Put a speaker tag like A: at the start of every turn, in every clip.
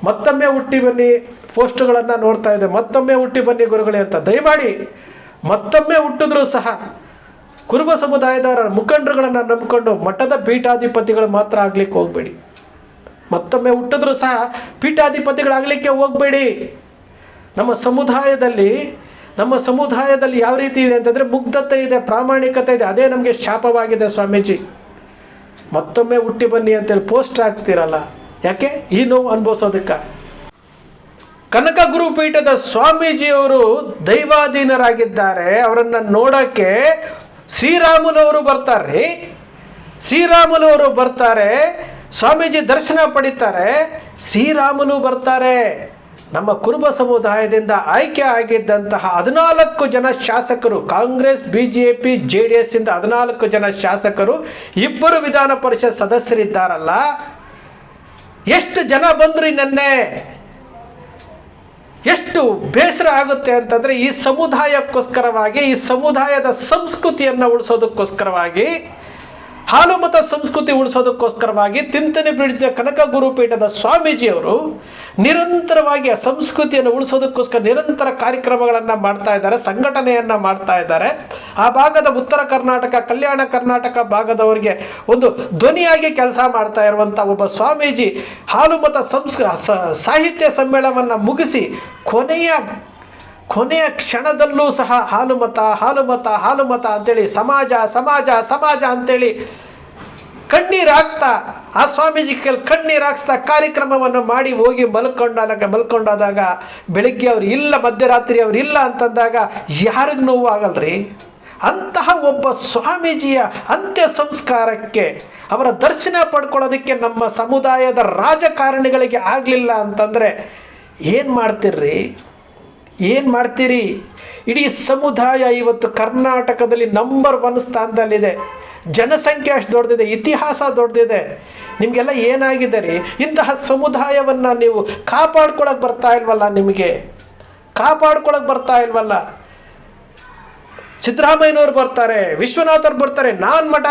A: ಮತ್ತೊಮ್ಮೆ ಹುಟ್ಟಿ ಬನ್ನಿ ಪೋಸ್ಟ್ಗಳನ್ನು ನೋಡ್ತಾ ಇದೆ, ಮತ್ತೊಮ್ಮೆ ಹುಟ್ಟಿ ಬನ್ನಿ ಗುರುಗಳೇ ಅಂತ. ದಯಮಾಡಿ ಮತ್ತೊಮ್ಮೆ ಹುಟ್ಟಿದ್ರೂ ಸಹ ಕುರುಬ ಸಮುದಾಯದವರ ಮುಖಂಡರುಗಳನ್ನು ನಂಬಿಕೊಂಡು ಮಠದ ಪೀಠಾಧಿಪತಿಗಳು ಮಾತ್ರ ಆಗ್ಲಿಕ್ಕೆ ಹೋಗಬೇಡಿ. ಮತ್ತೊಮ್ಮೆ ಹುಟ್ಟಿದ್ರೂ ಸಹ ಪೀಠಾಧಿಪತಿಗಳಾಗಲಿಕ್ಕೆ ಹೋಗಬೇಡಿ. ನಮ್ಮ ಸಮುದಾಯದಲ್ಲಿ ಯಾವ ರೀತಿ ಇದೆ ಅಂತಂದರೆ ಮುಗ್ಧತೆ ಇದೆ, ಪ್ರಾಮಾಣಿಕತೆ ಇದೆ. ಅದೇ ನಮಗೆ ಶಾಪವಾಗಿದೆ ಸ್ವಾಮೀಜಿ. ಮತ್ತೊಮ್ಮೆ ಹುಟ್ಟಿ ಬನ್ನಿ ಅಂತೇಳಿ ಪೋಸ್ಟ್ ಹಾಕ್ತಿರಲ್ಲ, ಯಾಕೆ? ಈ ನೋವು ಅನುಭವಿಸೋದಕ್ಕೆ. ಕನಕ ಗುರುಪೀಠದ ಸ್ವಾಮೀಜಿಯವರು ದೈವಾಧೀನರಾಗಿದ್ದಾರೆ. ಅವರನ್ನು ನೋಡೋಕ್ಕೆ ಶ್ರೀರಾಮುಲವರು ಬರ್ತಾರೆ, ಸ್ವಾಮೀಜಿ ದರ್ಶನ ಪಡಿತಾರೆ, ಶ್ರೀರಾಮುಲು ಬರ್ತಾರೆ. ನಮ್ಮ ಕುರುಬ ಸಮುದಾಯದಿಂದ ಆಯ್ಕೆ ಆಗಿದ್ದಂತಹ 14 ಜನ ಶಾಸಕರು, ಕಾಂಗ್ರೆಸ್ BJP JDS ಇಂದ 14 ಜನ ಶಾಸಕರು, 2 ವಿಧಾನ ಪರಿಷತ್ ಸದಸ್ಯರಿದ್ದಾರಲ್ಲ, ಎಷ್ಟು ಜನ ಬಂದ್ರಿ ನೆನ್ನೆ. ಎಷ್ಟು ಬೇಸರ ಆಗುತ್ತೆ ಅಂತಂದರೆ ಈ ಸಮುದಾಯಕ್ಕೋಸ್ಕರವಾಗಿ, ಈ ಸಮುದಾಯದ ಸಂಸ್ಕೃತಿಯನ್ನು ಉಳಿಸೋದಕ್ಕೋಸ್ಕರವಾಗಿ, ಹಾಲು ಮತ ಸಂಸ್ಕೃತಿ ಉಳಿಸೋದಕ್ಕೋಸ್ಕರವಾಗಿ ತಿಂತನಿ ಬ್ರಿಡ್ಜ್ ಕನಕ ಗುರುಪೀಠದ ಸ್ವಾಮೀಜಿಯವರು ನಿರಂತರವಾಗಿ ಆ ಸಂಸ್ಕೃತಿಯನ್ನು ಉಳಿಸೋದಕ್ಕೋಸ್ಕರ ನಿರಂತರ ಕಾರ್ಯಕ್ರಮಗಳನ್ನು ಮಾಡ್ತಾ ಇದ್ದಾರೆ, ಸಂಘಟನೆಯನ್ನು ಮಾಡ್ತಾ ಇದ್ದಾರೆ. ಆ ಭಾಗದ ಉತ್ತರ ಕರ್ನಾಟಕ, ಕಲ್ಯಾಣ ಕರ್ನಾಟಕ ಭಾಗದವರಿಗೆ ಒಂದು ಧ್ವನಿಯಾಗಿ ಕೆಲಸ ಮಾಡ್ತಾ ಇರುವಂಥ ಒಬ್ಬ ಸ್ವಾಮೀಜಿ ಹಾಲು ಮತ ಸಾಹಿತ್ಯ ಸಮ್ಮೇಳನವನ್ನು ಮುಗಿಸಿ ಕೊನೆಯ ಕ್ಷಣದಲ್ಲೂ ಸಹ ಹಾಲು ಮತ ಅಂತೇಳಿ ಸಮಾಜ ಅಂತೇಳಿ ಆ ಸ್ವಾಮೀಜಿ ಕಣ್ಣೀರಾಗ್ತಾ ಕಾರ್ಯಕ್ರಮವನ್ನು ಮಾಡಿ ಹೋಗಿ ಮಲ್ಕೊಂಡಾದಾಗ ಬೆಳಿಗ್ಗೆ ಅವ್ರು ಇಲ್ಲ, ಮಧ್ಯರಾತ್ರಿ ಅವ್ರು ಇಲ್ಲ ಅಂತಂದಾಗ ಯಾರಿಗೂ ನೋವು ಆಗಲ್ರಿ? ಅಂತಹ ಒಬ್ಬ ಸ್ವಾಮೀಜಿಯ ಅಂತ್ಯ ಸಂಸ್ಕಾರಕ್ಕೆ, ಅವರ ದರ್ಶನ ಪಡ್ಕೊಳ್ಳೋದಕ್ಕೆ ನಮ್ಮ ಸಮುದಾಯದ ರಾಜಕಾರಣಿಗಳಿಗೆ ಆಗಲಿಲ್ಲ ಅಂತಂದರೆ ಏನು ಮಾಡ್ತೀರಿ? ಇಡೀ ಸಮುದಾಯ ಇವತ್ತು ಕರ್ನಾಟಕದಲ್ಲಿ ನಂಬರ್ 1 ಸ್ಥಾನದಲ್ಲಿದೆ. ಜನಸಂಖ್ಯೆ ಅಷ್ಟು ದೊಡ್ಡದಿದೆ, ಇತಿಹಾಸ ದೊಡ್ಡದಿದೆ. ನಿಮಗೆಲ್ಲ ಏನಾಗಿದೆ ರೀ? ಇಂತಹ ಸಮುದಾಯವನ್ನು ನೀವು ಕಾಪಾಡ್ಕೊಳಕ್ಕೆ ಬರ್ತಾ ಇಲ್ವಲ್ಲ. ಸಿದ್ದರಾಮಯ್ಯನವ್ರು ಬರ್ತಾರೆ, ವಿಶ್ವನಾಥವ್ರು ಬರ್ತಾರೆ, ನಾನು ಮಠ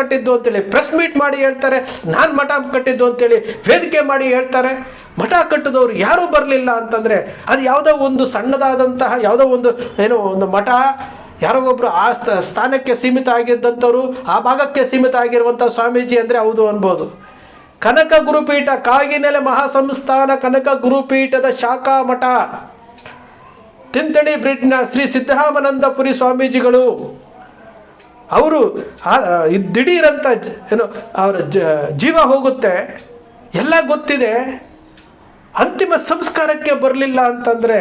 A: ಕಟ್ಟಿದ್ದು ಅಂತೇಳಿ ಪ್ರೆಸ್ ಮೀಟ್ ಮಾಡಿ ಹೇಳ್ತಾರೆ, ನಾನು ಮಠ ಕಟ್ಟಿದ್ದು ಅಂತೇಳಿ ವೇದಿಕೆ ಮಾಡಿ ಹೇಳ್ತಾರೆ. ಮಠ ಕಟ್ಟಿದವರು ಯಾರೂ ಬರಲಿಲ್ಲ ಅಂತಂದರೆ ಅದು ಯಾವುದೋ ಒಂದು ಸಣ್ಣದಾದಂತಹ ಒಂದು ಮಠ, ಯಾರೋ ಒಬ್ಬರು ಆ ಸ್ಥಾನಕ್ಕೆ ಸೀಮಿತ ಆಗಿದ್ದಂಥವ್ರು, ಆ ಭಾಗಕ್ಕೆ ಸೀಮಿತ ಆಗಿರುವಂಥ ಸ್ವಾಮೀಜಿ ಅಂದರೆ ಹೌದು ಅನ್ಬೋದು. ಕನಕ ಗುರುಪೀಠ, ಕಾಗಿನೆಲೆ ಮಹಾಸಂಸ್ಥಾನ ಕನಕ ಗುರುಪೀಠದ ಶಾಖಾ ಮಠ, ತಿಂತಣಿ ಬ್ರಿಡ್ಜ್ನ ಶ್ರೀ ಸಿದ್ದರಾಮಾನಂದಪುರಿ ಸ್ವಾಮೀಜಿಗಳು, ಅವರು ದಿಢೀರಂತ ಅವರ ಜೀವ ಹೋಗುತ್ತೆ, ಎಲ್ಲ ಗೊತ್ತಿದೆ. ಅಂತಿಮ ಸಂಸ್ಕಾರಕ್ಕೆ ಬರಲಿಲ್ಲ ಅಂತಂದರೆ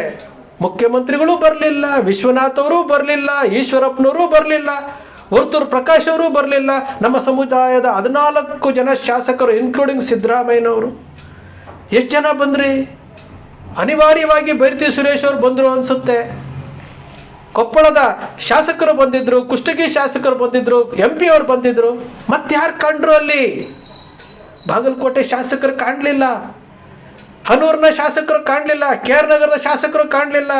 A: ಮುಖ್ಯಮಂತ್ರಿಗಳು ಬರಲಿಲ್ಲ, ವಿಶ್ವನಾಥ್ ಅವರು ಬರಲಿಲ್ಲ, ಈಶ್ವರಪ್ಪನವರು ಬರಲಿಲ್ಲ, ವರ್ತೂರು ಪ್ರಕಾಶ್ ಅವರು ಬರಲಿಲ್ಲ. ನಮ್ಮ ಸಮುದಾಯದ 14 ಜನ ಶಾಸಕರು ಇನ್ಕ್ಲೂಡಿಂಗ್ ಸಿದ್ದರಾಮಯ್ಯನವರು ಎಷ್ಟು ಜನ ಬಂದ್ರಿ? ಅನಿವಾರ್ಯವಾಗಿ ಬೈರತಿ ಸುರೇಶ್ ಅವರು ಬಂದರು ಅನಿಸುತ್ತೆ. ಕೊಪ್ಪಳದ ಶಾಸಕರು ಬಂದಿದ್ದರು, ಕುಷ್ಟಗಿ ಶಾಸಕರು ಬಂದಿದ್ದರು, MP ಅವರು ಬಂದಿದ್ದರು. ಮತ್ತಾರು ಕಂಡ್ರು ಅಲ್ಲಿ? ಬಾಗಲಕೋಟೆ ಶಾಸಕರು ಕಾಣಲಿಲ್ಲ, ಹನೂರಿನ ಶಾಸಕರು ಕಾಣಲಿಲ್ಲ, KR ನಗರದ ಶಾಸಕರು ಕಾಣಲಿಲ್ಲ,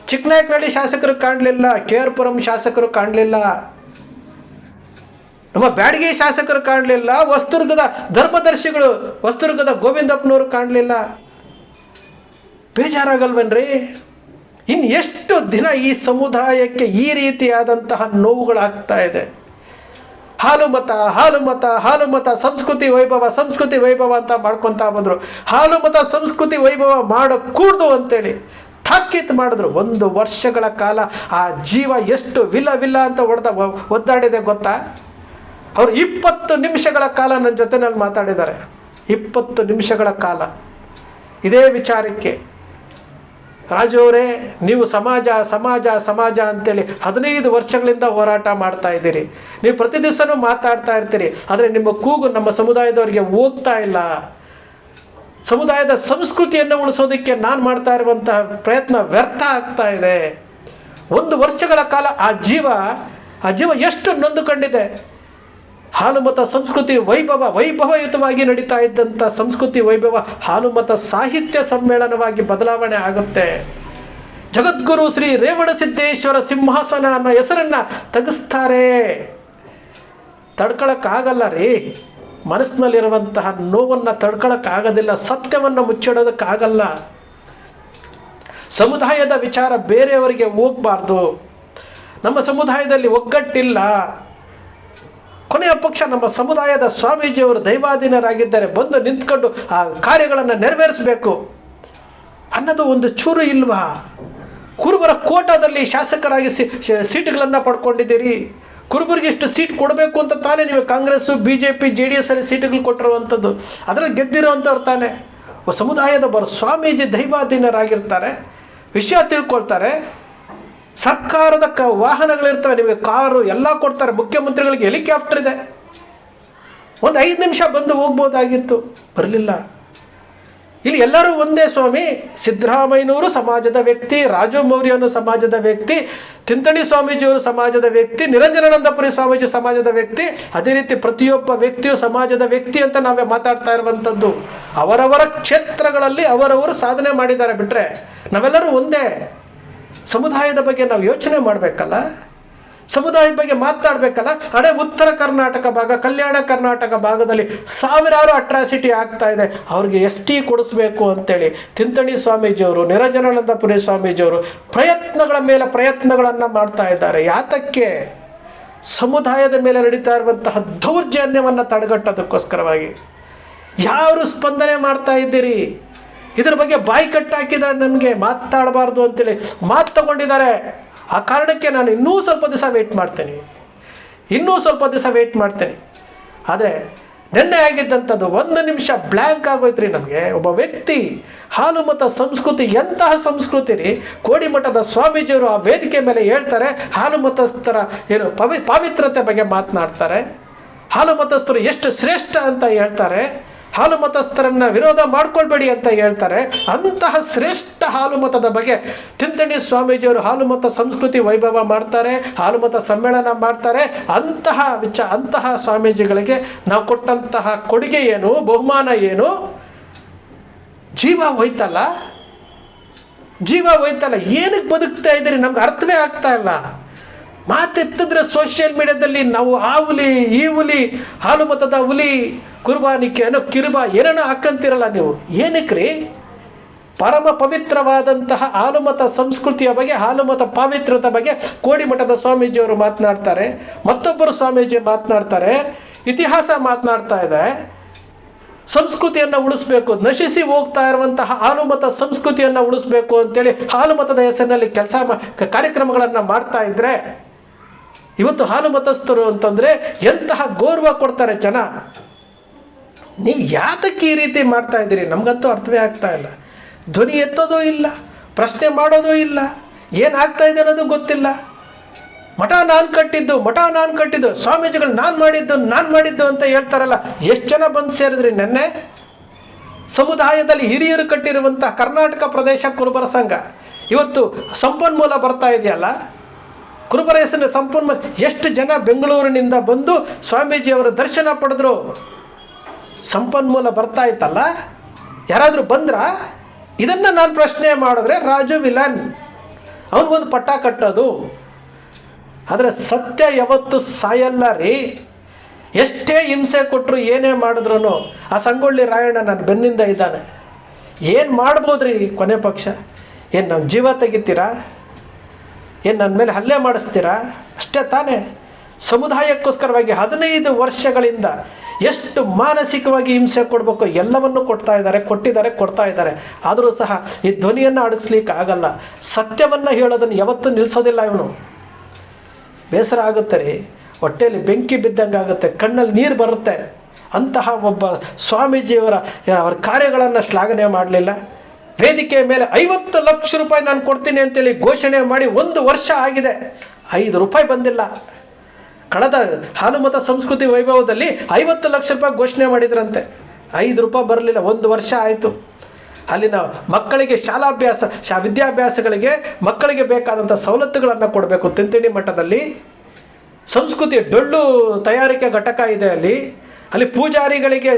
A: ಚಿಕ್ಕನಾಯಕನಹಳ್ಳಿ ಶಾಸಕರು ಕಾಣಲಿಲ್ಲ, KR ಪುರಂ ಶಾಸಕರು ಕಾಣಲಿಲ್ಲ, ನಮ್ಮ ಬ್ಯಾಡಗಿ ಶಾಸಕರು ಕಾಣಲಿಲ್ಲ, ಹೊಸದುರ್ಗದ ಧರ್ಮದರ್ಶಿಗಳು, ಹೊಸದುರ್ಗದ ಗೋವಿಂದಪ್ಪನವರು ಕಾಣಲಿಲ್ಲ. ಬೇಜಾರಾಗಲ್ವನ್ರಿ? ಇನ್ನು ಎಷ್ಟು ದಿನ ಈ ಸಮುದಾಯಕ್ಕೆ ಈ ರೀತಿಯಾದಂತಹ ನೋವುಗಳಾಗ್ತಾ ಇದೆ? ಹಾಲು ಮತ ಸಂಸ್ಕೃತಿ ವೈಭವ ಅಂತ ಮಾಡ್ಕೊತಾ ಬಂದರು. ಹಾಲು ಮತ ಸಂಸ್ಕೃತಿ ವೈಭವ ಮಾಡಕೂಡ್ದು ಅಂತೇಳಿ ತಾಕೀತು ಮಾಡಿದ್ರು. 1 ವರ್ಷಗಳ ಕಾಲ ಆ ಜೀವ ಎಷ್ಟು ವಿಲ್ಲ ಅಂತ ಒದ್ದಾಡಿದೆ ಗೊತ್ತಾ? ಅವರು 20 ನಿಮಿಷಗಳ ಕಾಲ ನನ್ನ ಜೊತೆನಲ್ಲಿ ಮಾತಾಡಿದ್ದಾರೆ. 20 ನಿಮಿಷಗಳ ಕಾಲ ಇದೇ ವಿಚಾರಕ್ಕೆ. ರಾಜು ಅವರೇ, ನೀವು ಸಮಾಜ ಅಂತೇಳಿ 15 ವರ್ಷಗಳಿಂದ ಹೋರಾಟ ಮಾಡ್ತಾ ಇದ್ದೀರಿ, ನೀವು ಪ್ರತಿ ದಿವಸನೂ ಮಾತಾಡ್ತಾ ಇರ್ತೀರಿ, ಆದರೆ ನಿಮ್ಮ ಕೂಗು ನಮ್ಮ ಸಮುದಾಯದವರಿಗೆ ಹೋಗ್ತಾ ಇಲ್ಲ. ಸಮುದಾಯದ ಸಂಸ್ಕೃತಿಯನ್ನು ಉಳಿಸೋದಕ್ಕೆ ನಾನು ಮಾಡ್ತಾ ಇರುವಂತಹ ಪ್ರಯತ್ನ ವ್ಯರ್ಥ ಆಗ್ತಾ ಇದೆ. 1 ವರ್ಷಗಳ ಕಾಲ ಆ ಜೀವ ಎಷ್ಟು ನೊಂದುಕೊಂಡಿದೆ. ಹಾಲು ಮತ ಸಂಸ್ಕೃತಿ ವೈಭವಯುತವಾಗಿ ನಡೀತಾ ಇದ್ದಂಥ ಸಂಸ್ಕೃತಿ ವೈಭವ ಹಾಲು ಮತ ಸಾಹಿತ್ಯ ಸಮ್ಮೇಳನವಾಗಿ ಬದಲಾವಣೆ ಆಗುತ್ತೆ. ಜಗದ್ಗುರು ಶ್ರೀ ರೇವಣಸಿದ್ದೇಶ್ವರ ಸಿಂಹಾಸನ ಅನ್ನೋ ಹೆಸರನ್ನು ತೆಗೆಸ್ತಾರೆ. ತಡ್ಕೊಳಕ್ಕಾಗಲ್ಲ ರೀ. ಮನಸ್ಸಿನಲ್ಲಿರುವಂತಹ ನೋವನ್ನು ತಡ್ಕೊಳ್ಳೋಕ್ಕಾಗೋದಿಲ್ಲ, ಸತ್ಯವನ್ನು ಮುಚ್ಚಿಡೋದಕ್ಕಾಗಲ್ಲ. ಸಮುದಾಯದ ವಿಚಾರ ಬೇರೆಯವರಿಗೆ ಹೋಗಬಾರ್ದು. ನಮ್ಮ ಸಮುದಾಯದಲ್ಲಿ ಒಗ್ಗಟ್ಟಿಲ್ಲ, ಕೊನೆಯ ಪಕ್ಷ ನಮ್ಮ ಸಮುದಾಯದ ಸ್ವಾಮೀಜಿಯವರು ದೈವಾಧೀನರಾಗಿದ್ದಾರೆ, ಬಂದು ನಿಂತ್ಕೊಂಡು ಆ ಕಾರ್ಯಗಳನ್ನು ನೆರವೇರಿಸಬೇಕು ಅನ್ನೋದು ಒಂದು ಚೂರು ಇಲ್ವಾ? ಕುರುಬರ ಕೋಟಾದಲ್ಲಿ ಶಾಸಕರಾಗಿ ಸೀಟುಗಳನ್ನು ಪಡ್ಕೊಂಡಿದ್ದೀರಿ. ಕುರುಬರಿಗೆ ಇಷ್ಟು ಸೀಟ್ ಕೊಡಬೇಕು ಅಂತ ತಾನೇ ನೀವು ಕಾಂಗ್ರೆಸ್ಸು BJP JDS ಅಲ್ಲಿ ಸೀಟುಗಳು ಕೊಟ್ಟಿರುವಂಥದ್ದು. ಅದರಲ್ಲಿ ಗೆದ್ದಿರೋವಂಥವ್ರು ತಾನೇ. ಸಮುದಾಯದ ಸ್ವಾಮೀಜಿ ದೈವಾಧೀನರಾಗಿರ್ತಾರೆ, ವಿಷಯ ತಿಳ್ಕೊಳ್ತಾರೆ. ಸರ್ಕಾರದ ವಾಹನಗಳಿರ್ತವೆ, ನಿಮಗೆ ಕಾರು ಎಲ್ಲ ಕೊಡ್ತಾರೆ. ಮುಖ್ಯಮಂತ್ರಿಗಳಿಗೆ ಹೆಲಿಕಾಪ್ಟರ್ ಇದೆ. ಒಂದು 5 ನಿಮಿಷ ಬಂದು ಹೋಗ್ಬೋದಾಗಿತ್ತು, ಬರಲಿಲ್ಲ. ಇಲ್ಲಿ ಎಲ್ಲರೂ ಒಂದೇ ಸ್ವಾಮಿ. ಸಿದ್ದರಾಮಯ್ಯನವರು ಸಮಾಜದ ವ್ಯಕ್ತಿ, ರಾಜು ಮೌರ್ಯನು ಸಮಾಜದ ವ್ಯಕ್ತಿ, ತಿಂತಣಿ ಸ್ವಾಮೀಜಿಯವರು ಸಮಾಜದ ವ್ಯಕ್ತಿ, ನಿರಂಜನಾನಂದಪುರಿ ಸ್ವಾಮೀಜಿ ಸಮಾಜದ ವ್ಯಕ್ತಿ. ಅದೇ ರೀತಿ ಪ್ರತಿಯೊಬ್ಬ ವ್ಯಕ್ತಿಯು ಸಮಾಜದ ವ್ಯಕ್ತಿ ಅಂತ ನಾವೇ ಮಾತಾಡ್ತಾ ಇರುವಂಥದ್ದು. ಅವರವರ ಕ್ಷೇತ್ರಗಳಲ್ಲಿ ಅವರವರು ಸಾಧನೆ ಮಾಡಿದ್ದಾರೆ. ಬಿಟ್ಟರೆ ನಾವೆಲ್ಲರೂ ಒಂದೇ. ಸಮುದಾಯದ ಬಗ್ಗೆ ನಾವು ಯೋಚನೆ ಮಾಡಬೇಕಲ್ಲ, ಸಮುದಾಯದ ಬಗ್ಗೆ ಮಾತನಾಡಬೇಕಲ್ಲ. ಅದೇ ಉತ್ತರ ಕರ್ನಾಟಕ ಭಾಗ, ಕಲ್ಯಾಣ ಕರ್ನಾಟಕ ಭಾಗದಲ್ಲಿ ಸಾವಿರಾರು ಅಟ್ರಾಸಿಟಿ ಆಗ್ತಾ ಇದೆ. ಅವ್ರಿಗೆ ST ಕೊಡಿಸ್ಬೇಕು ಅಂತೇಳಿ ತಿಂತಣಿ ಸ್ವಾಮೀಜಿಯವರು, ನಿರಂಜನಾನಂದಪುರಿ ಸ್ವಾಮೀಜಿಯವರು ಪ್ರಯತ್ನಗಳ ಮೇಲೆ ಪ್ರಯತ್ನಗಳನ್ನು ಮಾಡ್ತಾ ಇದ್ದಾರೆ. ಯಾತಕ್ಕೆ? ಸಮುದಾಯದ ಮೇಲೆ ನಡೀತಾ ಇರುವಂತಹ ದೌರ್ಜನ್ಯವನ್ನು ತಡೆಗಟ್ಟೋದಕ್ಕೋಸ್ಕರವಾಗಿ. ಯಾರು ಸ್ಪಂದನೆ ಮಾಡ್ತಾ ಇದ್ದೀರಿ? ಇದ್ರ ಬಗ್ಗೆ ಬಾಯಿ ಕಟ್ಟಾಕಿದ್ದಾರೆ, ನನಗೆ ಮಾತಾಡಬಾರ್ದು ಅಂತೇಳಿ ಮಾತು ತಗೊಂಡಿದ್ದಾರೆ. ಆ ಕಾರಣಕ್ಕೆ ನಾನು ಇನ್ನೂ ಸ್ವಲ್ಪ ದಿವಸ ವೆಯ್ಟ್ ಮಾಡ್ತೇನೆ. ಆದರೆ ನೆನ್ನೆ ಆಗಿದ್ದಂಥದ್ದು 1 ನಿಮಿಷ ಬ್ಲ್ಯಾಂಕ್ ಆಗೋಯ್ತು ರೀ ನಮಗೆ. ಒಬ್ಬ ವ್ಯಕ್ತಿ ಹಾಲುಮತ ಸಂಸ್ಕೃತಿ ಎಂತಹ ಸಂಸ್ಕೃತಿ ರೀ. ಕೋಡಿಮಠದ ಸ್ವಾಮೀಜಿಯವರು ಆ ವೇದಿಕೆ ಮೇಲೆ ಹೇಳ್ತಾರೆ, ಹಾಲುಮತಸ್ಥರ ಏನು ಪಾವಿತ್ರತೆ ಬಗ್ಗೆ ಮಾತನಾಡ್ತಾರೆ. ಹಾಲುಮತಸ್ಥರು ಎಷ್ಟು ಶ್ರೇಷ್ಠ ಅಂತ ಹೇಳ್ತಾರೆ. ಹಾಲು ಮತಸ್ಥರನ್ನು ವಿರೋಧ ಮಾಡ್ಕೊಳ್ಬೇಡಿ ಅಂತ ಹೇಳ್ತಾರೆ. ಅಂತಹ ಶ್ರೇಷ್ಠ ಹಾಲುಮತದ ಬಗ್ಗೆ ತಿಂತಣಿ ಸ್ವಾಮೀಜಿಯವರು ಹಾಲುಮತ ಸಂಸ್ಕೃತಿ ವೈಭವ ಮಾಡ್ತಾರೆ, ಹಾಲುಮತ ಸಮ್ಮೇಳನ ಮಾಡ್ತಾರೆ. ಅಂತಹ ಸ್ವಾಮೀಜಿಗಳಿಗೆ ನಾವು ಕೊಟ್ಟಂತಹ ಕೊಡುಗೆ ಏನು, ಬಹುಮಾನ ಏನು? ಜೀವ ಹೋಯ್ತಲ್ಲ. ಏನಕ್ಕೆ ಬದುಕ್ತಾ ಇದ್ದೀರಿ? ನಮ್ಗೆ ಅರ್ಥವೇ ಆಗ್ತಾ ಇಲ್ಲ. ಮಾತೆತ್ತಿದ್ರೆ ಸೋಷಿಯಲ್ ಮೀಡಿಯಾದಲ್ಲಿ ನಾವು ಆ ಹುಲಿ ಈ ಹುಲಿ, ಹಾಲುಮತದ ಹುಲಿ, ಕುರ್ಬಾನಿಕೆ ಅನ್ನೋ ಕಿರುಬ ಏನೇನೋ ಹಾಕಂತಿರಲ್ಲ ನೀವು. ಏನಕ್ಕೆ ರೀ? ಪರಮ ಪವಿತ್ರವಾದಂತಹ ಹಾಲುಮತ ಸಂಸ್ಕೃತಿಯ ಬಗ್ಗೆ, ಹಾಲುಮತ ಪಾವಿತ್ರ್ಯದ ಬಗ್ಗೆ ಕೋಡಿಮಠದ ಸ್ವಾಮೀಜಿಯವರು ಮಾತನಾಡ್ತಾರೆ, ಮತ್ತೊಬ್ಬರು ಸ್ವಾಮೀಜಿ ಮಾತನಾಡ್ತಾರೆ, ಇತಿಹಾಸ ಮಾತನಾಡ್ತಾ ಇದೆ. ಸಂಸ್ಕೃತಿಯನ್ನು ಉಳಿಸ್ಬೇಕು, ನಶಿಸಿ ಹೋಗ್ತಾ ಇರುವಂತಹ ಹಾಲುಮತ ಸಂಸ್ಕೃತಿಯನ್ನು ಉಳಿಸ್ಬೇಕು ಅಂತೇಳಿ ಹಾಲುಮತದ ಹೆಸರಿನಲ್ಲಿ ಕಾರ್ಯಕ್ರಮಗಳನ್ನು ಮಾಡ್ತಾ ಇದ್ರೆ, ಇವತ್ತು ಹಾಲುಮತಸ್ಥರು ಅಂತಂದರೆ ಎಂತಹ ಗೌರವ ಕೊಡ್ತಾರೆ ಜನ. ನೀವು ಯಾತಕ್ಕೆ ಈ ರೀತಿ ಮಾಡ್ತಾ ಇದ್ದೀರಿ? ನಮಗಂತೂ ಅರ್ಥವೇ ಆಗ್ತಾ ಇಲ್ಲ. ಧ್ವನಿ ಎತ್ತೋದೂ ಇಲ್ಲ, ಪ್ರಶ್ನೆ ಮಾಡೋದೂ ಇಲ್ಲ, ಏನಾಗ್ತಾ ಇದೆ ಅನ್ನೋದು ಗೊತ್ತಿಲ್ಲ. ಮಠ ನಾನು ಕಟ್ಟಿದ್ದು, ಸ್ವಾಮೀಜಿಗಳು ನಾನು ಮಾಡಿದ್ದು ಅಂತ ಹೇಳ್ತಾರಲ್ಲ. ಎಷ್ಟು ಜನ ಬಂದು ಸೇರಿದ್ರಿ ನೆನ್ನೆ? ಸಮುದಾಯದಲ್ಲಿ ಹಿರಿಯರು ಕಟ್ಟಿರುವಂಥ ಕರ್ನಾಟಕ ಪ್ರದೇಶ ಕುರುಬರ ಸಂಘ ಇವತ್ತು ಸಂಪನ್ಮೂಲ ಬರ್ತಾ ಇದೆಯಲ್ಲ, ಕುರುಬರ ಹೆಸರಿನ ಸಂಪನ್ಮೂಲ. ಎಷ್ಟು ಜನ ಬೆಂಗಳೂರಿನಿಂದ ಬಂದು ಸ್ವಾಮೀಜಿಯವರ ದರ್ಶನ ಪಡೆದ್ರು? ಸಂಪನ್ಮೂಲ ಬರ್ತಾ ಇತ್ತಲ್ಲ, ಯಾರಾದರೂ ಬಂದ್ರಾ? ಇದನ್ನು ನಾನು ಪ್ರಶ್ನೆ ಮಾಡಿದ್ರೆ ರಾಜು ವಿಲನ್, ಅವನಿಗೊಂದು ಪಟ್ಟ ಕಟ್ಟೋದು. ಆದರೆ ಸತ್ಯ ಯಾವತ್ತು ಸಾಯಲ್ಲ ರೀ. ಎಷ್ಟೇ ಹಿಂಸೆ ಕೊಟ್ಟರು, ಏನೇ ಮಾಡಿದ್ರು ಆ ಸಂಗೊಳ್ಳಿ ರಾಯಣ್ಣ ನನ್ನ ಬೆನ್ನಿಂದ ಇದ್ದಾನೆ. ಏನು ಮಾಡ್ಬೋದ್ರಿ ಕೊನೆ ಪಕ್ಷ? ಏನು ನಮ್ಮ ಜೀವ ತೆಗಿತೀರಾ? ಏನು ನನ್ನ ಮೇಲೆ ಹಲ್ಲೆ ಮಾಡಿಸ್ತೀರಾ? ಅಷ್ಟೇ ತಾನೇ. ಸಮುದಾಯಕ್ಕೋಸ್ಕರವಾಗಿ 15 ವರ್ಷಗಳಿಂದ ಎಷ್ಟು ಮಾನಸಿಕವಾಗಿ ಹಿಂಸೆ ಕೊಡಬೇಕು ಎಲ್ಲವನ್ನೂ ಕೊಡ್ತಾ ಇದ್ದಾರೆ. ಆದರೂ ಸಹ ಈ ಧ್ವನಿಯನ್ನು ಅಡಗಿಸ್ಲಿಕ್ಕೆ ಆಗಲ್ಲ. ಸತ್ಯವನ್ನು ಹೇಳೋದನ್ನು ಯಾವತ್ತೂ ನಿಲ್ಲಿಸೋದಿಲ್ಲ ಇವನು. ಬೇಸರ ಆಗುತ್ತೆ ರೀ, ಹೊಟ್ಟೆಯಲ್ಲಿ ಬೆಂಕಿ ಬಿದ್ದಂಗೆ ಆಗುತ್ತೆ, ಕಣ್ಣಲ್ಲಿ ನೀರು ಬರುತ್ತೆ. ಅಂತಹ ಒಬ್ಬ ಸ್ವಾಮೀಜಿಯವರ ಕಾರ್ಯಗಳನ್ನು ಶ್ಲಾಘನೆ ಮಾಡಲಿಲ್ಲ. ವೇದಿಕೆ ಮೇಲೆ 50 ಲಕ್ಷ ರೂಪಾಯಿ ನಾನು ಕೊಡ್ತೀನಿ ಅಂತೇಳಿ ಘೋಷಣೆ ಮಾಡಿ 1 ವರ್ಷ ಆಗಿದೆ, 5 ರೂಪಾಯಿ ಬಂದಿಲ್ಲ. ಕಳೆದ ಹಾಲುಮತ ಸಂಸ್ಕೃತಿ ವೈಭವದಲ್ಲಿ 50 ಲಕ್ಷ ರೂಪಾಯಿ ಘೋಷಣೆ ಮಾಡಿದ್ರಂತೆ, 5 ರೂಪಾಯಿ ಬರಲಿಲ್ಲ. 1 ವರ್ಷ ಆಯಿತು. ಅಲ್ಲಿನ ಮಕ್ಕಳಿಗೆ ವಿದ್ಯಾಭ್ಯಾಸಗಳಿಗೆ ಮಕ್ಕಳಿಗೆ ಬೇಕಾದಂಥ ಸವಲತ್ತುಗಳನ್ನು ಕೊಡಬೇಕು. ತಿಂತಣಿ ಮಠದಲ್ಲಿ ಸಂಸ್ಕೃತಿ ಡೊಳ್ಳು ತಯಾರಿಕೆ ಘಟಕ ಇದೆ. ಅಲ್ಲಿ ಪೂಜಾರಿಗಳಿಗೆ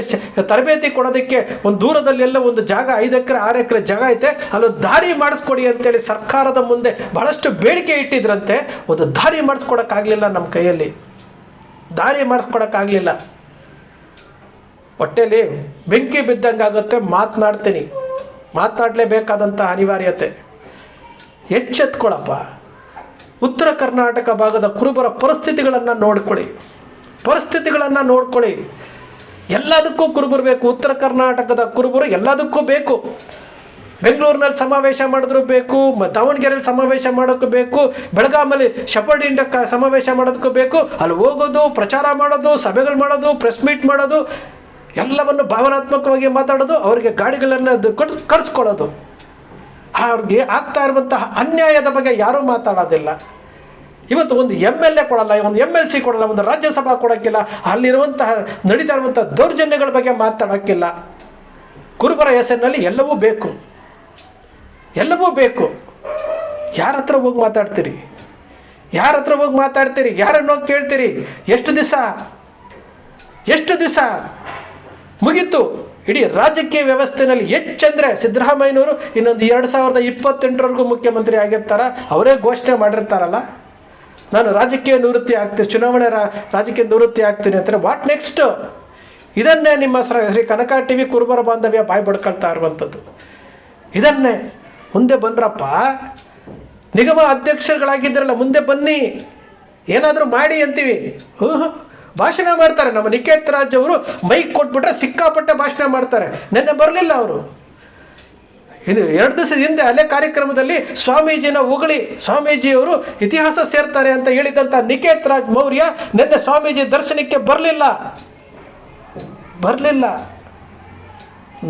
A: ತರಬೇತಿ ಕೊಡೋದಕ್ಕೆ ಒಂದು ದೂರದಲ್ಲಿ ಎಲ್ಲ ಒಂದು ಜಾಗ 5 ಎಕರೆ 6 ಎಕರೆ ಜಾಗ ಐತೆ, ಅಲ್ಲೊಂದು ದಾರಿ ಮಾಡಿಸ್ಕೊಡಿ ಅಂತೇಳಿ ಸರ್ಕಾರದ ಮುಂದೆ ಬಹಳಷ್ಟು ಬೇಡಿಕೆ ಇಟ್ಟಿದ್ರಂತೆ. ಒಂದು ದಾರಿ ಮಾಡಿಸ್ಕೊಡೋಕ್ಕಾಗಲಿಲ್ಲ, ನಮ್ಮ ಕೈಯಲ್ಲಿ ದಾರಿ ಮಾಡಿಸ್ಕೊಡೋಕ್ಕಾಗಲಿಲ್ಲ. ಹೊಟ್ಟೆಲಿ ಬೆಂಕಿ ಬಿದ್ದಂಗಾಗುತ್ತೆ, ಮಾತನಾಡಲೇಬೇಕಾದಂಥ ಅನಿವಾರ್ಯತೆ. ಎಚ್ಚೆತ್ಕೊಳ್ಳಪ್ಪ. ಉತ್ತರ ಕರ್ನಾಟಕ ಭಾಗದ ಕುರುಬರ ಪರಿಸ್ಥಿತಿಗಳನ್ನು ನೋಡ್ಕೊಳ್ಳಿ. ಎಲ್ಲದಕ್ಕೂ ಕುರುಬರು ಬೇಕು. ಉತ್ತರ ಕರ್ನಾಟಕದ ಕುರುಬರು ಎಲ್ಲದಕ್ಕೂ ಬೇಕು. ಬೆಂಗಳೂರಿನಲ್ಲಿ ಸಮಾವೇಶ ಮಾಡಿದ್ರು ಬೇಕು, ದಾವಣಗೆರೆಯಲ್ಲಿ ಸಮಾವೇಶ ಮಾಡೋಕ್ಕೂ ಬೇಕು, ಬೆಳಗಾಮಲ್ಲಿ ಶಪರ್ಡ್ ಇಂಡಕ್ಕೆ ಸಮಾವೇಶ ಮಾಡೋದಕ್ಕೂ ಬೇಕು. ಅಲ್ಲಿ ಹೋಗೋದು, ಪ್ರಚಾರ ಮಾಡೋದು, ಸಭೆಗಳು ಮಾಡೋದು, ಪ್ರೆಸ್ ಮೀಟ್ ಮಾಡೋದು, ಎಲ್ಲವನ್ನು ಭಾವನಾತ್ಮಕವಾಗಿ ಮಾತಾಡೋದು, ಅವರಿಗೆ ಗಾಡಿಗಳನ್ನು ಕಳಿಸ್ಕೊಳ್ಳೋದು. ಅವ್ರಿಗೆ ಆಗ್ತಾ ಇರುವಂತಹ ಅನ್ಯಾಯದ ಬಗ್ಗೆ ಯಾರೂ ಮಾತಾಡೋದಿಲ್ಲ. ಇವತ್ತು ಒಂದು MLA ಕೊಡಲ್ಲ, ಒಂದು MLC ಕೊಡಲ್ಲ, ಒಂದು ರಾಜ್ಯಸಭಾ ಕೊಡೋಕ್ಕಿಲ್ಲ. ಅಲ್ಲಿರುವಂತಹ ನಡೀತಾ ಇರುವಂತಹ ದೌರ್ಜನ್ಯಗಳ ಬಗ್ಗೆ ಮಾತಾಡೋಕ್ಕಿಲ್ಲ. ಕುರುಬರ ಹೆಸರಿನಲ್ಲಿ ಎಲ್ಲವೂ ಬೇಕು. ಯಾರ ಹತ್ರ ಹೋಗಿ ಮಾತಾಡ್ತೀರಿ? ಯಾರನ್ನೋ ಕೇಳ್ತೀರಿ? ಎಷ್ಟು ದಿವಸ ಮುಗೀತು? ಇಡೀ ರಾಜಕೀಯ ವ್ಯವಸ್ಥೆಯಲ್ಲಿ ಹೆಚ್ಚಂದರೆ ಸಿದ್ದರಾಮಯ್ಯನವರು ಇನ್ನೊಂದು 2028 ಮುಖ್ಯಮಂತ್ರಿ ಆಗಿರ್ತಾರ. ಅವರೇ ಘೋಷಣೆ ಮಾಡಿರ್ತಾರಲ್ಲ, ನಾನು ರಾಜಕೀಯ ನಿವೃತ್ತಿ ಆಗ್ತೀನಿ, ಚುನಾವಣೆ ರಾಜಕೀಯ ನಿವೃತ್ತಿ ಆಗ್ತೀನಿ ಅಂತಾರೆ. What next? ಇದನ್ನೇ ನಿಮ್ಮ ಶ್ರೀ ಕನಕ TV ಕುರುಬರ ಬಾಂಧವ್ಯ ಬಾಯಿ ಬಡ್ಕೊಳ್ತಾ ಇರುವಂಥದ್ದು. ಇದನ್ನೇ ಮುಂದೆ ಬನ್ರಪ್ಪ. ನಿಗಮ ಅಧ್ಯಕ್ಷರುಗಳಾಗಿದ್ದರಲ್ಲ, ಮುಂದೆ ಬನ್ನಿ, ಏನಾದರೂ ಮಾಡಿ ಅಂತೀವಿ. ಭಾಷಣ ಮಾಡ್ತಾರೆ. ನಮ್ಮ ನಿಕೇತ್ ರಾಜ್ ಅವರು ಮೈಕ್ ಕೊಟ್ಬಿಟ್ರೆ ಸಿಕ್ಕಾಪಟ್ಟೆ ಭಾಷಣ ಮಾಡ್ತಾರೆ. ನೆನ್ನೆ ಬರಲಿಲ್ಲ ಅವರು. ಇದು 2 ದಿವಸದ ಹಿಂದೆ ಅಲ್ಲೇ ಕಾರ್ಯಕ್ರಮದಲ್ಲಿ ಸ್ವಾಮೀಜಿನ ಹೊಗಳಿ ಸ್ವಾಮೀಜಿಯವರು ಇತಿಹಾಸ ಸೇರ್ತಾರೆ ಅಂತ ಹೇಳಿದಂಥ ನಿಕೇತ್ ರಾಜ್ ಮೌರ್ಯ ನೆನ್ನೆ ಸ್ವಾಮೀಜಿ ದರ್ಶನಕ್ಕೆ ಬರಲಿಲ್ಲ.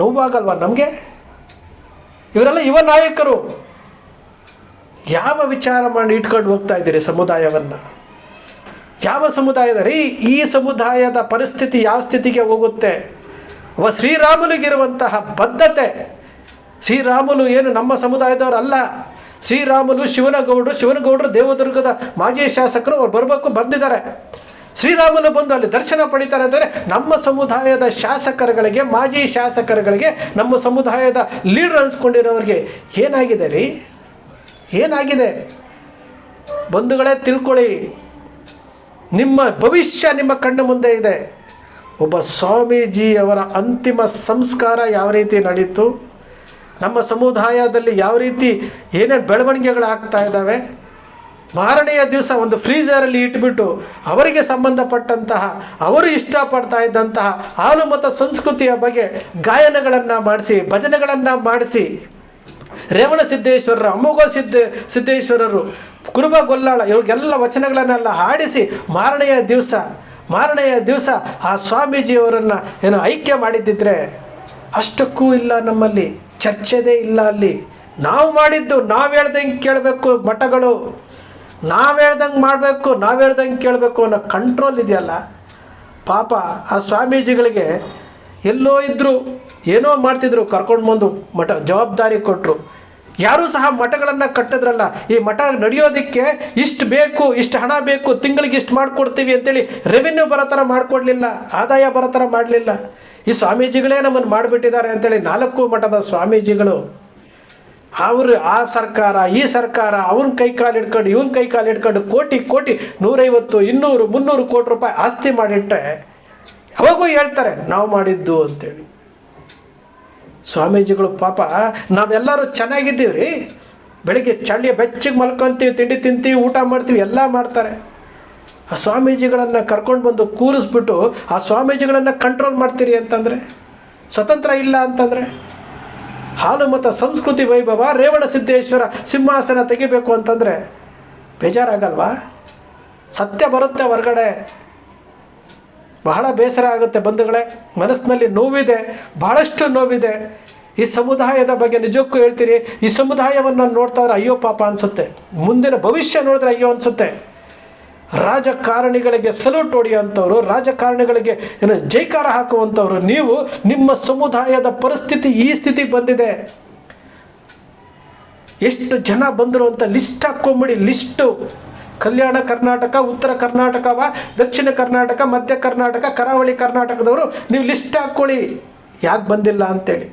A: ನೋವಾಗಲ್ವಾ ನಮಗೆ? ಇವರೆಲ್ಲ ಯುವ ನಾಯಕರು. ಯಾವ ವಿಚಾರ ಮಾಡಿ ಇಟ್ಕೊಂಡು ಹೋಗ್ತಾ ಇದ್ದೀರಿ ಸಮುದಾಯವನ್ನು? ಯಾವ ಸಮುದಾಯದ ಈ ಸಮುದಾಯದ ಪರಿಸ್ಥಿತಿ ಯಾವ ಸ್ಥಿತಿಗೆ ಹೋಗುತ್ತೆ? ಒಬ್ಬ ಶ್ರೀರಾಮುಲಿಗಿರುವಂತಹ ಬದ್ಧತೆ. ಶ್ರೀರಾಮುಲು ಏನು ನಮ್ಮ ಸಮುದಾಯದವರಲ್ಲ. ಶ್ರೀರಾಮುಲು ಶಿವನಗೌಡರು ದೇವದುರ್ಗದ ಮಾಜಿ ಶಾಸಕರು. ಅವ್ರು ಬಂದಿದ್ದಾರೆ. ಶ್ರೀರಾಮುಲು ಬಂದು ಅಲ್ಲಿ ದರ್ಶನ ಪಡಿತಾರೆ ಅಂದರೆ ನಮ್ಮ ಸಮುದಾಯದ ಶಾಸಕರುಗಳಿಗೆ, ಮಾಜಿ ಶಾಸಕರುಗಳಿಗೆ, ನಮ್ಮ ಸಮುದಾಯದ ಲೀಡರ್ ಅನಿಸ್ಕೊಂಡಿರೋರಿಗೆ ಏನಾಗಿದೆ? ಬಂಧುಗಳೇ, ತಿಳ್ಕೊಳ್ಳಿ. ನಿಮ್ಮ ಭವಿಷ್ಯ ನಿಮ್ಮ ಕಣ್ಣು ಮುಂದೆ ಇದೆ. ಒಬ್ಬ ಸ್ವಾಮೀಜಿಯವರ ಅಂತಿಮ ಸಂಸ್ಕಾರ ಯಾವ ರೀತಿ ನಡೀತು, ನಮ್ಮ ಸಮುದಾಯದಲ್ಲಿ ಯಾವ ರೀತಿ ಏನೇನು ಬೆಳವಣಿಗೆಗಳಾಗ್ತಾ ಇದ್ದಾವೆ, ಮಾರನೆಯ ದಿವಸ ಒಂದು ಫ್ರೀಜರಲ್ಲಿ ಇಟ್ಬಿಟ್ಟು ಅವರಿಗೆ ಸಂಬಂಧಪಟ್ಟಂತಹ, ಅವರು ಇಷ್ಟಪಡ್ತಾ ಇದ್ದಂತಹ ಹಾಲುಮತ ಸಂಸ್ಕೃತಿಯ ಬಗ್ಗೆ ಗಾಯನಗಳನ್ನು ಮಾಡಿಸಿ, ಭಜನೆಗಳನ್ನು ಮಾಡಿಸಿ, ರೇವಣಸಿದ್ದೇಶ್ವರರು, ಅಮೋಘ ಸಿದ್ದೇಶ್ವರರು, ಕುರುಬ ಗೊಲ್ಲಾಳ ಇವ್ರಿಗೆಲ್ಲ ವಚನಗಳನ್ನೆಲ್ಲ ಹಾಡಿಸಿ ಮಾರನೆಯ ದಿವಸ ಆ ಸ್ವಾಮೀಜಿಯವರನ್ನು ಏನೋ ಐಕ್ಯ ಮಾಡಿದ್ದಿದ್ರೆ ಅಷ್ಟಕ್ಕೂ ಇಲ್ಲ. ನಮ್ಮಲ್ಲಿ ಚರ್ಚೆದೇ ಇಲ್ಲ. ಅಲ್ಲಿ ನಾವು ಮಾಡಿದ್ದು ನಾವು ಹೇಳ್ದಂಗೆ ಕೇಳಬೇಕು. ಮಠಗಳು ನಾವು ಹೇಳ್ದಂಗೆ ಮಾಡಬೇಕು, ನಾವು ಹೇಳ್ದಂಗೆ ಕೇಳಬೇಕು ಅನ್ನೋ ಕಂಟ್ರೋಲ್ ಇದೆಯಲ್ಲ. ಪಾಪ ಆ ಸ್ವಾಮೀಜಿಗಳಿಗೆ ಎಲ್ಲೋ ಇದ್ದರು, ಏನೋ ಮಾಡ್ತಿದ್ರು, ಕರ್ಕೊಂಡು ಬಂದು ಮಠ ಜವಾಬ್ದಾರಿ ಕೊಟ್ಟರು. ಯಾರೂ ಸಹ ಮಠಗಳನ್ನು ಕಟ್ಟಿದ್ರಲ್ಲ. ಈ ಮಠ ನಡೆಯೋದಕ್ಕೆ ಇಷ್ಟು ಬೇಕು, ಇಷ್ಟು ಹಣ ಬೇಕು, ತಿಂಗಳಿಗೆ ಇಷ್ಟು ಮಾಡಿಕೊಡ್ತೀವಿ ಅಂತೇಳಿ ರೆವಿನ್ಯೂ ಬರೋ ಥರ ಮಾಡಿಕೊಡ್ಲಿಲ್ಲ, ಆದಾಯ ಬರೋ ಥರ ಮಾಡಲಿಲ್ಲ. ಈ ಸ್ವಾಮೀಜಿಗಳೇ ನಮ್ಮನ್ನು ಮಾಡಿಬಿಟ್ಟಿದ್ದಾರೆ ಅಂತೇಳಿ 4 ಮಠದ ಸ್ವಾಮೀಜಿಗಳು ಅವರು ಆ ಸರ್ಕಾರ ಈ ಸರ್ಕಾರ ಅವನ ಕೈಕಾಲು ಹಿಡ್ಕೊಂಡು ಇವನ ಕೈಕಾಲು ಹಿಡ್ಕೊಂಡು ಕೋಟಿ 150, 200, 300 ಕೋಟಿ ರೂಪಾಯಿ ಆಸ್ತಿ ಮಾಡಿಟ್ರೆ ಅವಾಗೂ ಹೇಳ್ತಾರೆ ನಾವು ಮಾಡಿದ್ದು ಅಂತೇಳಿ. ಸ್ವಾಮೀಜಿಗಳು ಪಾಪ ನಾವೆಲ್ಲರೂ ಚೆನ್ನಾಗಿದ್ದೀವಿ ರೀ, ಬೆಳಿಗ್ಗೆ ಚಳಿಯ ಬೆಚ್ಚಗೆ ಮಲ್ಕೊತೀವಿ, ತಿಂಡಿ ತಿಂತೀವಿ, ಊಟ ಮಾಡ್ತೀವಿ, ಎಲ್ಲ ಮಾಡ್ತಾರೆ. ಆ ಸ್ವಾಮೀಜಿಗಳನ್ನು ಕರ್ಕೊಂಡು ಬಂದು ಕೂರಿಸ್ಬಿಟ್ಟು ಆ ಸ್ವಾಮೀಜಿಗಳನ್ನು ಕಂಟ್ರೋಲ್ ಮಾಡ್ತೀರಿ ಅಂತಂದರೆ, ಸ್ವತಂತ್ರ ಇಲ್ಲ ಅಂತಂದರೆ, ಹಾಲುಮತ ಸಂಸ್ಕೃತಿ ವೈಭವ ರೇವಣಸಿದ್ದೇಶ್ವರ ಸಿಂಹಾಸನ ತೆಗಿಬೇಕು ಅಂತಂದರೆ ಬೇಜಾರಾಗಲ್ವಾ? ಸತ್ಯ ಬರುತ್ತೆ ಹೊರಗಡೆ. ಬಹಳ ಬೇಸರ ಆಗುತ್ತೆ ಬಂಧುಗಳೇ, ಮನಸ್ಸಿನಲ್ಲಿ ನೋವಿದೆ, ಬಹಳಷ್ಟು ನೋವಿದೆ. ಈ ಸಮುದಾಯದ ಬಗ್ಗೆ ನಿಜಕ್ಕೂ ಹೇಳ್ತೀರಿ, ಈ ಸಮುದಾಯವನ್ನು ನೋಡ್ತಾ ಇದ್ರೆ ಅಯ್ಯೋ ಪಾಪ ಅನಿಸುತ್ತೆ. ಮುಂದಿನ ಭವಿಷ್ಯ ನೋಡಿದ್ರೆ ಅಯ್ಯೋ ಅನಿಸುತ್ತೆ. ರಾಜಕಾರಣಿಗಳಿಗೆ ಸಲ್ಯೂಟ್ ಹೊಡೆಯುವಂಥವ್ರು, ರಾಜಕಾರಣಿಗಳಿಗೆ ಏನು ಜೈಕಾರ ಹಾಕುವಂಥವ್ರು ನೀವು. ನಿಮ್ಮ ಸಮುದಾಯದ ಪರಿಸ್ಥಿತಿ ಈ ಸ್ಥಿತಿಗೆ ಬಂದಿದೆ. ಎಷ್ಟು ಜನ ಬಂದರು ಅಂತ ಲಿಸ್ಟ್ ಹಾಕ್ಕೊಂಬಿಡಿ. ಲಿಸ್ಟು ಕಲ್ಯಾಣ ಕರ್ನಾಟಕ, ಉತ್ತರ ಕರ್ನಾಟಕವ, ದಕ್ಷಿಣ ಕರ್ನಾಟಕ, ಮಧ್ಯ ಕರ್ನಾಟಕ, ಕರಾವಳಿ ಕರ್ನಾಟಕದವರು ನೀವು ಲಿಸ್ಟ್ ಹಾಕ್ಕೊಳ್ಳಿ ಯಾಕೆ ಬಂದಿಲ್ಲ ಅಂತೇಳಿ.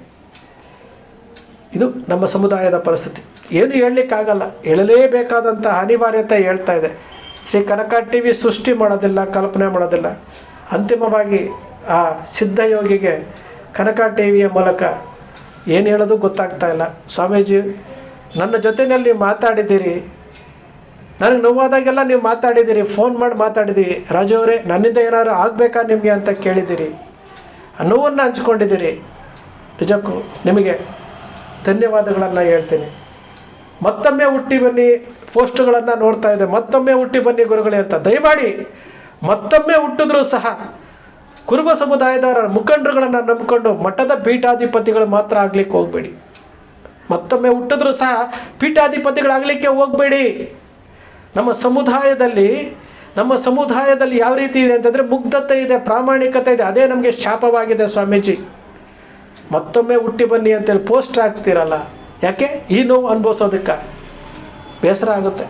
A: ಇದು ನಮ್ಮ ಸಮುದಾಯದ ಪರಿಸ್ಥಿತಿ. ಏನು ಹೇಳಲಿಕ್ಕಾಗಲ್ಲ, ಹೇಳಲೇಬೇಕಾದಂಥ ಅನಿವಾರ್ಯತೆ ಹೇಳ್ತಾ ಇದೆ. ಶ್ರೀ ಕನಕ TV ಸೃಷ್ಟಿ ಮಾಡೋದಿಲ್ಲ, ಕಲ್ಪನೆ ಮಾಡೋದಿಲ್ಲ. ಅಂತಿಮವಾಗಿ ಆ ಸಿದ್ಧಯೋಗಿಗೆ ಕನಕ ಟಿ ವಿಯ ಮೂಲಕ ಏನು ಹೇಳೋದು ಗೊತ್ತಾಗ್ತಾ ಇಲ್ಲ. ಸ್ವಾಮೀಜಿ ನನ್ನ ಜೊತೆಯಲ್ಲಿ ಮಾತಾಡಿದ್ದೀರಿ, ನನಗೆ ನೋವಾದಾಗೆಲ್ಲ ನೀವು ಮಾತಾಡಿದ್ದೀರಿ, ಫೋನ್ ಮಾಡಿ ಮಾತಾಡಿದ್ದೀರಿ. ರಾಜು ಅವರೇ ನನ್ನಿಂದ ಏನಾದ್ರು ಆಗಬೇಕಾ ನಿಮಗೆ ಅಂತ ಕೇಳಿದ್ದೀರಿ, ನೋವನ್ನು ಹಂಚ್ಕೊಂಡಿದ್ದೀರಿ. ನಿಜಕ್ಕೂ ನಿಮಗೆ ಧನ್ಯವಾದಗಳನ್ನು ಹೇಳ್ತೀನಿ. ಮತ್ತೊಮ್ಮೆ ಹುಟ್ಟಿ ಬನ್ನಿ ಪೋಸ್ಟ್ಗಳನ್ನು ನೋಡ್ತಾ ಇದೆ, ಮತ್ತೊಮ್ಮೆ ಹುಟ್ಟಿ ಬನ್ನಿ ಗುರುಗಳೇ ಅಂತ. ದಯಮಾಡಿ ಮತ್ತೊಮ್ಮೆ ಹುಟ್ಟಿದ್ರೂ ಸಹ ಕುರುಬ ಸಮುದಾಯದವರ ಮುಖಂಡರುಗಳನ್ನು ನಂಬಿಕೊಂಡು ಮಠದ ಪೀಠಾಧಿಪತಿಗಳು ಮಾತ್ರ ಆಗ್ಲಿಕ್ಕೆ ಹೋಗಬೇಡಿ. ಮತ್ತೊಮ್ಮೆ ಹುಟ್ಟಿದ್ರೂ ಸಹ ಪೀಠಾಧಿಪತಿಗಳಾಗಲಿಕ್ಕೆ ಹೋಗಬೇಡಿ. ನಮ್ಮ ಸಮುದಾಯದಲ್ಲಿ ಯಾವ ರೀತಿ ಇದೆ ಅಂತಂದರೆ ಮುಗ್ಧತೆ ಇದೆ, ಪ್ರಾಮಾಣಿಕತೆ ಇದೆ. ಅದೇ ನಮಗೆ ಶಾಪವಾಗಿದೆ ಸ್ವಾಮೀಜಿ. ಮತ್ತೊಮ್ಮೆ ಹುಟ್ಟಿ ಬನ್ನಿ ಅಂತೇಳಿ ಪೋಸ್ಟರ್ ಹಾಕ್ತಿರಲ್ಲ, ಯಾಕೆ? ಈ ನೋವು ಅನುಭವಿಸೋದಕ್ಕೆ ಬೇಸರ ಆಗುತ್ತೆ.